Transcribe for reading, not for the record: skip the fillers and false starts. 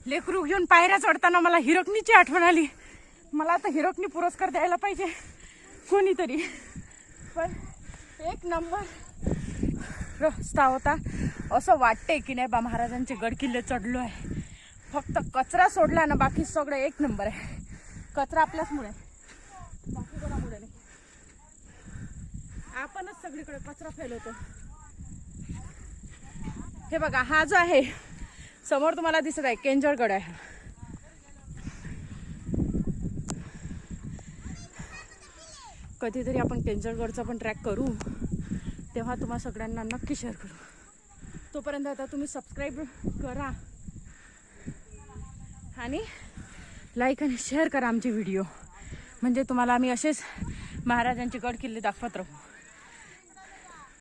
लेकरू घेऊन पायऱ्या चढताना मला हिरकणीची आठवण आली. मला आता हिरकणी पुरस्कार द्यायला पाहिजे कोणीतरी. पण एक नंबर रस्ता होता. असं वाटते की नाही बा महाराजांचे गड किल्ले चढलो आहे. फक्त कचरा सोडला ना बाकी सगळं एक नंबर आहे. कचरा आपल्याचमुळे, बाकी कोणामुळे नाही. आपणच सगळीकडे कचरा फैलवतो. हे बघा, हा जो आहे समोर तुम्हाला दिसत आहे केंजळगड आहे. कधीतरी आपण केंजळगडचा पण ट्रॅक करू, तेव्हा तुम्हा सगळ्यांना नक्की शेअर करू. तोपर्यंत आता तुम्ही सबस्क्राईब करा आणि लाईक आणि शेअर करा आमचे व्हिडिओ. म्हणजे तुम्हाला आम्ही असेच महाराजांचे गड किल्ले दाखवत राहू.